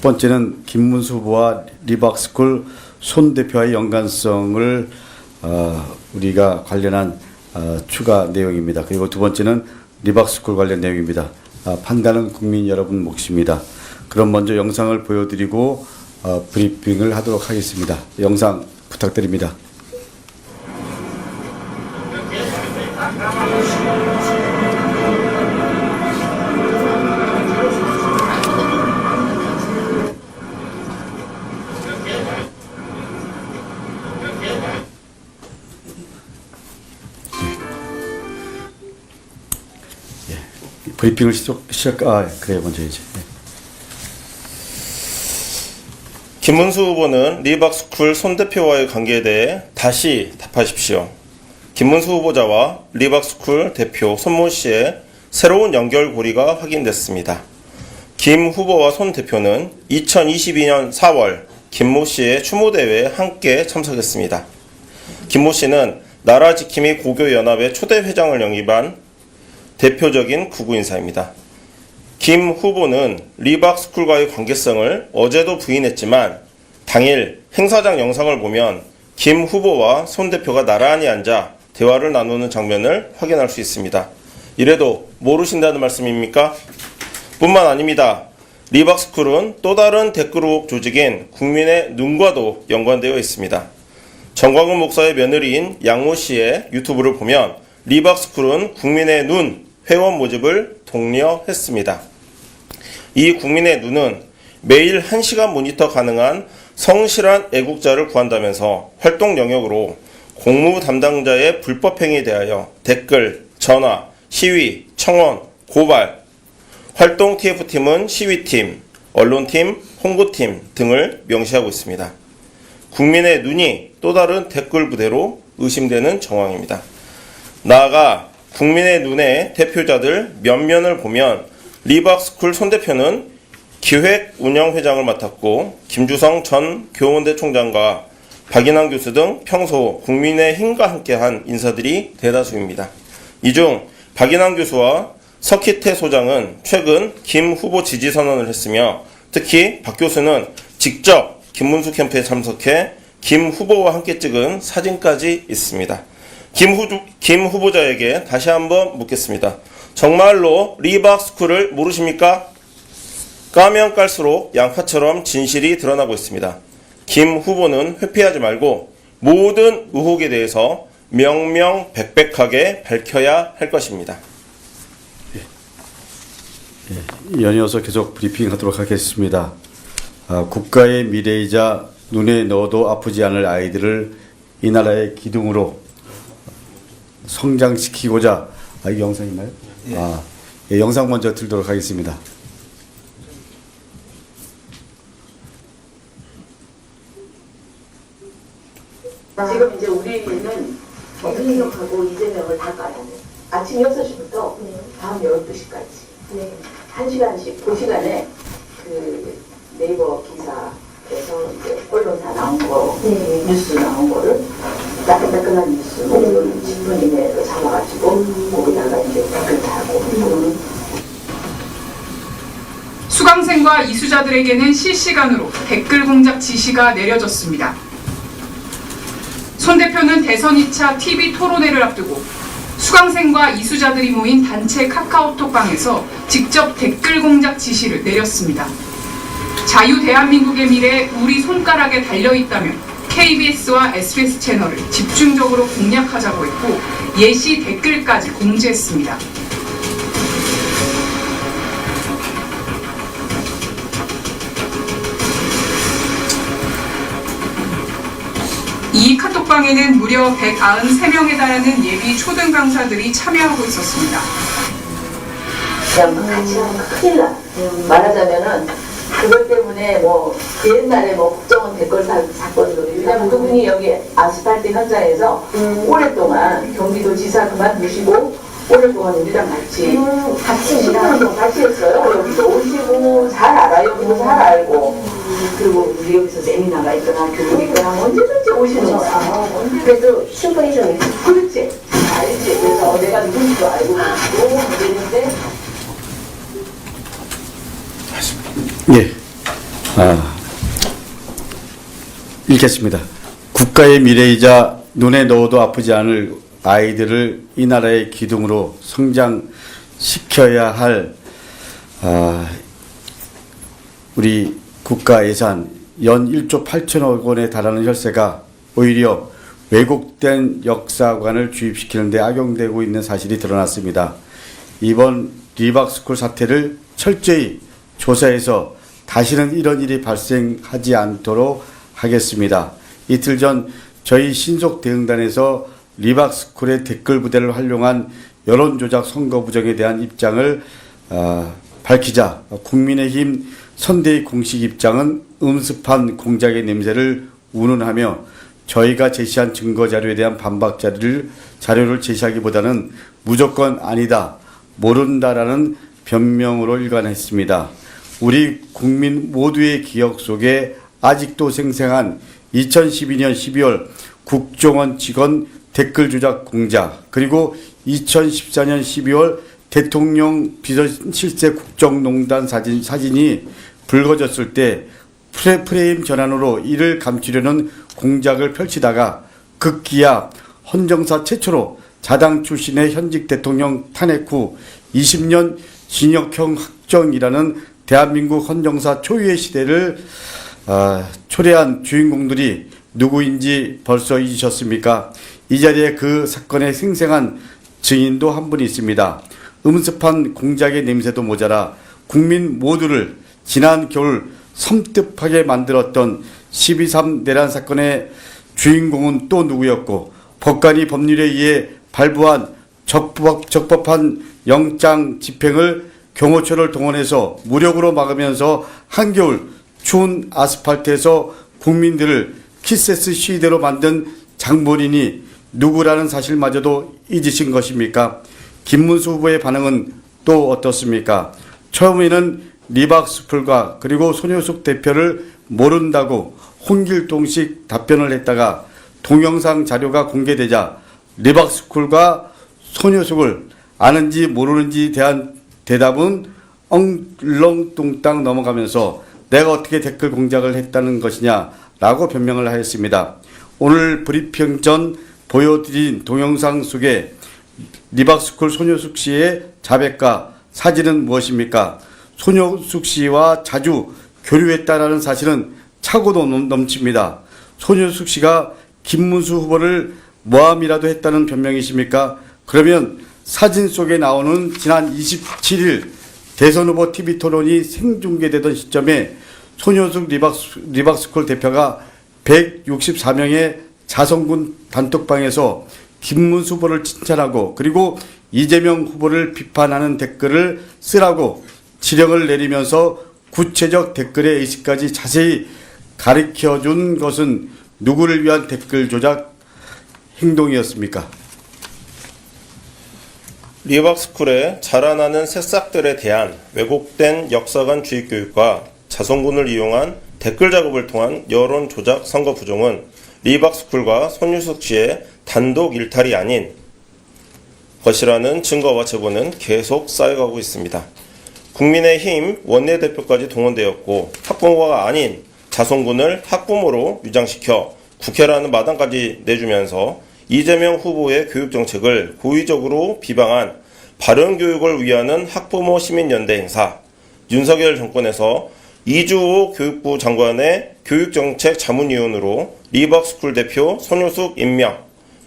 번째는 김문수 후보와 리박스쿨 손 대표와의 연관성을 우리가 관련한 추가 내용입니다. 그리고 두 번째는 리박스쿨 관련 내용입니다. 판단은 국민 여러분 몫입니다. 그럼 먼저 영상을 보여드리고 브리핑을 하도록 하겠습니다. 영상 부탁드립니다. 브리핑을 그래요, 먼저 이제. 김문수 후보는 리박스쿨 손 대표와의 관계에 대해 다시 답하십시오. 김문수 후보자와 리박스쿨 대표 손모 씨의 새로운 연결고리가 확인됐습니다. 김 후보와 손 대표는 2022년 4월 김모 씨의 추모대회에 함께 참석했습니다. 김모 씨는 나라지킴이 고교연합의 초대 회장을 영입한 대표적인 구구 인사입니다. 김 후보는 리박스쿨과의 관계성을 어제도 부인했지만 당일 행사장 영상을 보면 김 후보와 손 대표가 나란히 앉아 대화를 나누는 장면을 확인할 수 있습니다. 이래도 모르신다는 말씀입니까? 뿐만 아닙니다. 리박스쿨은 또 다른 댓글후보 조직인 국민의 눈과도 연관되어 있습니다. 정광훈 목사의 며느리인 양모 씨의 유튜브를 보면 리박스쿨은 국민의 눈 회원 모집을 독려했습니다. 이 국민의 눈은 매일 1시간 모니터 가능한 성실한 애국자를 구한다면서 활동 영역으로 공무 담당자의 불법행위에 대하여 댓글, 전화, 시위, 청원, 고발, 활동 TF팀은 시위팀, 언론팀, 홍보팀 등을 명시하고 있습니다. 국민의 눈이 또 다른 댓글 부대로 의심되는 정황입니다. 나아가 국민의 눈의 대표자들 면면을 보면 리박스쿨 손 대표는 기획운영회장을 맡았고 김주성 전 교원대 총장과 박인환 교수 등 평소 국민의힘과 함께한 인사들이 대다수입니다. 이 중 박인환 교수와 석희태 소장은 최근 김 후보 지지 선언을 했으며 특히 박 교수는 직접 김문수 캠프에 참석해 김 후보와 함께 찍은 사진까지 있습니다. 김 후보자에게 다시 한번 묻겠습니다. 정말로 리박스쿨을 모르십니까? 까면 깔수록 양파처럼 진실이 드러나고 있습니다. 김 후보는 회피하지 말고 모든 의혹에 대해서 명명백백하게 밝혀야 할 것입니다. 연이어서 계속 브리핑하도록 하겠습니다. 국가의 미래이자 눈에 넣어도 아프지 않을 아이들을 이 나라의 기둥으로 성장시키고자 이 영상이나요? 예, 영상 먼저 들도록 하겠습니다. 지금 이제 우리는 정승혁하고 이재명을 다 까야 돼. 아침 6시부터 밤 12시까지. 1시간씩, 그 시간에 그 네이버 기사에서 이제 언론사 나온 거, 뉴스 나온 거를 따끈따끈한 뉴스 5분, 10분 이내로 잡아가지고 거기다가 이제 댓글 달고. 수강생과 이수자들에게는 실시간으로 댓글 공작 지시가 내려졌습니다. 손 대표는 대선 2차 TV 토론회를 앞두고 수강생과 이수자들이 모인 단체 카카오톡방에서 직접 댓글 공작 지시를 내렸습니다. 자유 대한민국의 미래 우리 손가락에 달려있다며 KBS와 SBS 채널을 집중적으로 공략하자고 했고 예시 댓글까지 공지했습니다. 이 카톡방에는 무려 193명에 달하는 예비 초등 강사들이 참여하고 있었습니다. 그냥 같이 하면 큰일 나. 말하자면은 그것 때문에 뭐 옛날에 뭐 국정원 댓글 사건도 왜냐면 그분이 여기 아스팔트 현장에서 오랫동안 경기도 지사 그만두시고 오랫동안 우리랑 같이 일하고 같이 했어요. 여기도 오시고 잘 알아요. 여기도 잘 알고 그리고 우리 여기서 세미나가 있거나 교육 있거나 언제든지 오시는 거야. 그래도 충분히 좀 그렇지. 알지. 그래서 내가 누군지도 알고 그랬는데 예. 읽겠습니다. 국가의 미래이자 눈에 넣어도 아프지 않을 아이들을 이 나라의 기둥으로 성장시켜야 할 우리 국가 예산 연 1조 8천억 원에 달하는 혈세가 오히려 왜곡된 역사관을 주입시키는 데 악용되고 있는 사실이 드러났습니다. 이번 리박스쿨 사태를 철저히 조사해서 다시는 이런 일이 발생하지 않도록 하겠습니다. 이틀 전 저희 신속 대응단에서 리박스쿨의 댓글 부대를 활용한 여론조작 선거 부정에 대한 입장을 밝히자 국민의힘 선대위 공식 입장은 음습한 공작의 냄새를 운운하며 저희가 제시한 증거 자료에 대한 반박 자료를 제시하기보다는 무조건 아니다, 모른다라는 변명으로 일관했습니다. 우리 국민 모두의 기억 속에 아직도 생생한 2012년 12월 국정원 직원 댓글 조작 공작, 그리고 2014년 12월 대통령 비서실세 국정농단 사진이 불거졌을 때 프레임 전환으로 이를 감추려는 공작을 펼치다가 급기야 헌정사 최초로 자당 출신의 현직 대통령 탄핵 후 20년 징역형 확정이라는 대한민국 헌정사 초유의 시대를 초래한 주인공들이 누구인지 벌써 잊으셨습니까? 이 자리에 그 사건의 생생한 증인도 한 분 있습니다. 음습한 공작의 냄새도 모자라 국민 모두를 지난 겨울 섬뜩하게 만들었던 12.3 내란 사건의 주인공은 또 누구였고, 법관이 법률에 의해 발부한 적법한 영장 집행을 경호처를 동원해서 무력으로 막으면서 한겨울 추운 아스팔트에서 국민들을 키세스 시위대로 만든 장본인이 누구라는 사실마저도 잊으신 것입니까? 김문수 후보의 반응은 또 어떻습니까? 처음에는 리박스쿨과 그리고 손효숙 대표를 모른다고 홍길동식 답변을 했다가 동영상 자료가 공개되자 리박스쿨과 손효숙을 아는지 모르는지 대한 대답은 엉렁뚱땅 넘어가면서 내가 어떻게 댓글 공작을 했다는 것이냐라고 변명을 하였습니다. 오늘 브리핑 전 보여드린 동영상 속에 리박스쿨 손효숙 씨의 자백과 사진은 무엇입니까? 손효숙 씨와 자주 교류했다라는 사실은 차고도 넘칩니다. 손효숙 씨가 김문수 후보를 모함이라도 했다는 변명이십니까? 그러면 사진 속에 나오는 지난 27일 대선 후보 TV 토론이 생중계되던 시점에 손효숙 리박스쿨 대표가 164명의 자성군 단톡방에서 김문수 후보를 칭찬하고 그리고 이재명 후보를 비판하는 댓글을 쓰라고 지령을 내리면서 구체적 댓글의 의식까지 자세히 가르쳐준 것은 누구를 위한 댓글 조작 행동이었습니까? 리박스쿨에 자라나는 새싹들에 대한 왜곡된 역사관 주입 교육과 자성군을 이용한 댓글 작업을 통한 여론 조작 선거 부정은 리박스쿨과 손효숙 씨의 단독 일탈이 아닌 것이라는 증거와 제보는 계속 쌓여가고 있습니다. 국민의힘 원내대표까지 동원되었고 학부모가 아닌 자성군을 학부모로 위장시켜 국회라는 마당까지 내주면서 이재명 후보의 교육정책을 고의적으로 비방한 바른교육을 위하는 학부모 시민연대 행사, 윤석열 정권에서 이주호 교육부 장관의 교육정책 자문위원으로 리박스쿨 대표 손효숙 임명,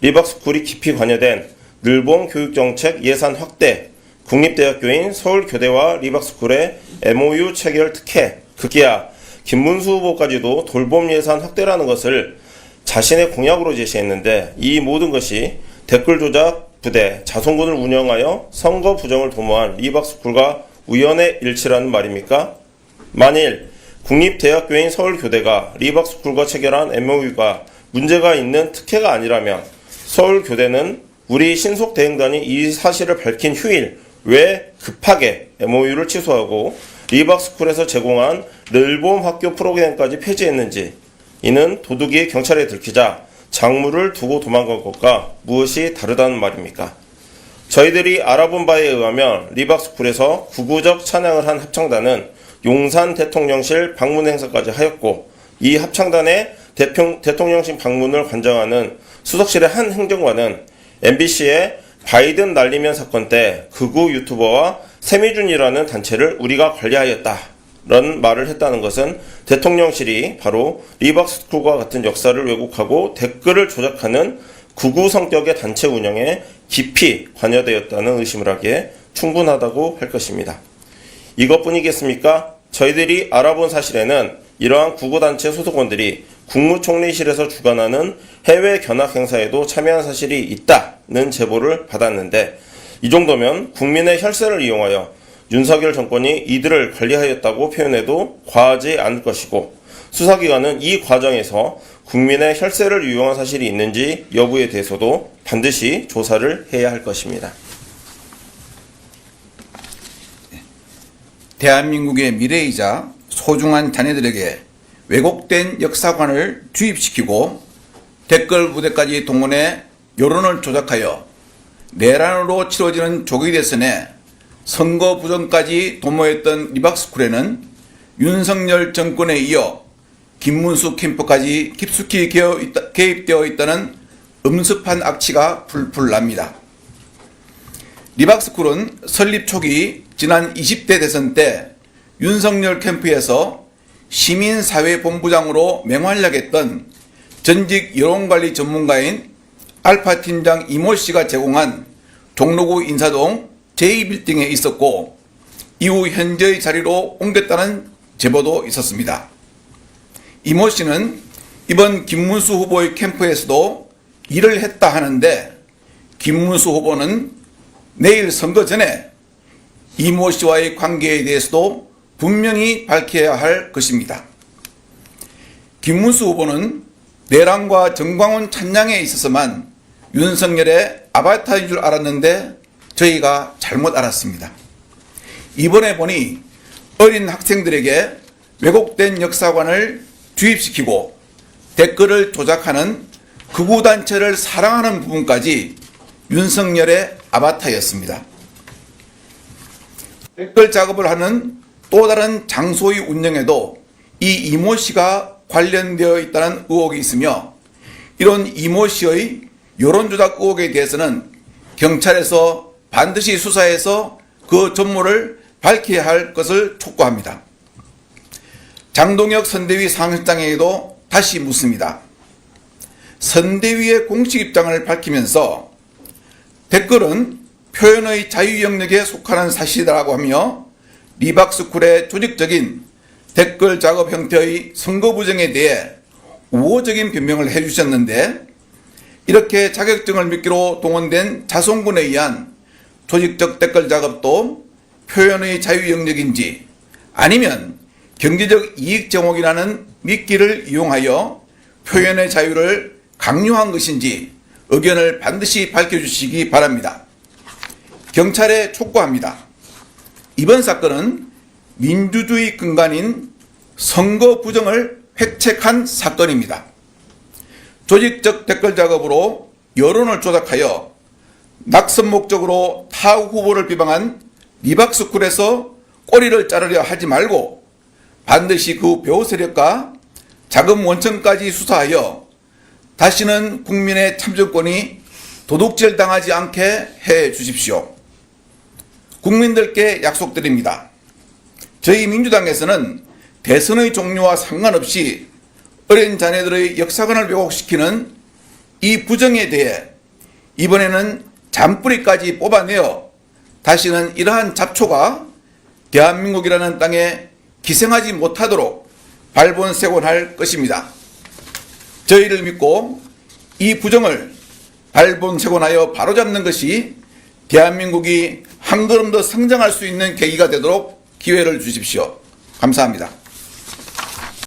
리박스쿨이 깊이 관여된 늘봉 교육정책 예산 확대, 국립대학교인 서울교대와 리박스쿨의 MOU 체결 특혜, 급기야 김문수 후보까지도 돌봄 예산 확대라는 것을 자신의 공약으로 제시했는데 이 모든 것이 댓글 조작 부대 자성군을 운영하여 선거 부정을 도모한 리박스쿨과 우연의 일치라는 말입니까? 만일 국립대학교인 서울교대가 리박스쿨과 체결한 MOU가 문제가 있는 특혜가 아니라면 서울교대는 우리 신속대응단이 이 사실을 밝힌 휴일 왜 급하게 MOU를 취소하고 리박스쿨에서 제공한 늘봄 학교 프로그램까지 폐지했는지, 이는 도둑이 경찰에 들키자 작물을 두고 도망간 것과 무엇이 다르다는 말입니까? 저희들이 알아본 바에 의하면 리박스쿨에서 구구적 찬양을 한 합창단은 용산 대통령실 방문 행사까지 하였고, 이 합창단의 대통령실 방문을 관장하는 수석실의 한 행정관은 MBC의 바이든 날리면 사건 때 극우 유튜버와 세미준이라는 단체를 우리가 관리하였다 라는 말을 했다는 것은 대통령실이 바로 리박스쿨과 같은 역사를 왜곡하고 댓글을 조작하는 극우 성격의 단체 운영에 깊이 관여되었다는 의심을 하기에 충분하다고 할 것입니다. 이것뿐이겠습니까? 저희들이 알아본 사실에는 이러한 구구단체 소속원들이 국무총리실에서 주관하는 해외 견학 행사에도 참여한 사실이 있다는 제보를 받았는데, 이 정도면 국민의 혈세를 이용하여 윤석열 정권이 이들을 관리하였다고 표현해도 과하지 않을 것이고, 수사기관은 이 과정에서 국민의 혈세를 이용한 사실이 있는지 여부에 대해서도 반드시 조사를 해야 할 것입니다. 대한민국의 미래이자 소중한 자녀들에게 왜곡된 역사관을 주입시키고 댓글 부대까지 동원해 여론을 조작하여 내란으로 치러지는 조기 대선에 선거 부정까지 도모했던 리박스쿨에는 윤석열 정권에 이어 김문수 캠프까지 깊숙이 개입되어 있다는 엄습한 악취가 풀풀 납니다. 리박스쿨은 설립 초기 지난 20대 대선 때 윤석열 캠프에서 시민사회본부장으로 맹활약했던 전직 여론관리 전문가인 알파 팀장 이모 씨가 제공한 종로구 인사동 제2빌딩에 있었고, 이후 현재의 자리로 옮겼다는 제보도 있었습니다. 이모 씨는 이번 김문수 후보의 캠프에서도 일을 했다 하는데, 김문수 후보는 내일 선거 전에 이모 씨와의 관계에 대해서도 분명히 밝혀야 할 것입니다. 김문수 후보는 내란과 정광훈 찬양에 있어서만 윤석열의 아바타인 줄 알았는데 저희가 잘못 알았습니다. 이번에 보니 어린 학생들에게 왜곡된 역사관을 주입시키고 댓글을 조작하는 극우단체를 사랑하는 부분까지 윤석열의 아바타였습니다. 댓글 작업을 하는 또 다른 장소의 운영에도 이 이모 씨가 관련되어 있다는 의혹이 있으며, 이런 이모 씨의 여론조작 의혹에 대해서는 경찰에서 반드시 수사해서 그 전모를 밝혀야 할 것을 촉구합니다. 장동혁 선대위 상실장에게도 다시 묻습니다. 선대위의 공식 입장을 밝히면서 댓글은 표현의 자유 영역에 속하는 사실이라고 하며 리박스쿨의 조직적인 댓글 작업 형태의 선거 부정에 대해 우호적인 변명을 해주셨는데, 이렇게 자격증을 미끼로 동원된 자송군에 의한 조직적 댓글 작업도 표현의 자유 영역인지 아니면 경제적 이익 제목이라는 미끼를 이용하여 표현의 자유를 강요한 것인지 의견을 반드시 밝혀주시기 바랍니다. 경찰에 촉구합니다. 이번 사건은 민주주의 근간인 선거 부정을 획책한 사건입니다. 조직적 댓글 작업으로 여론을 조작하여 낙선 목적으로 타 후보를 비방한 리박스쿨에서 꼬리를 자르려 하지 말고 반드시 그 배후 세력과 자금 원천까지 수사하여 다시는 국민의 참정권이 도둑질 당하지 않게 해 주십시오. 국민들께 약속드립니다. 저희 민주당에서는 대선의 종류와 상관없이 어린 자녀들의 역사관을 왜곡시키는 이 부정에 대해 이번에는 잔뿌리까지 뽑아내어 다시는 이러한 잡초가 대한민국이라는 땅에 기생하지 못하도록 발본색원할 것입니다. 저희를 믿고 이 부정을 발본색원하여 바로잡는 것이 대한민국이 한 걸음 더 성장할 수 있는 계기가 되도록 기회를 주십시오. 감사합니다.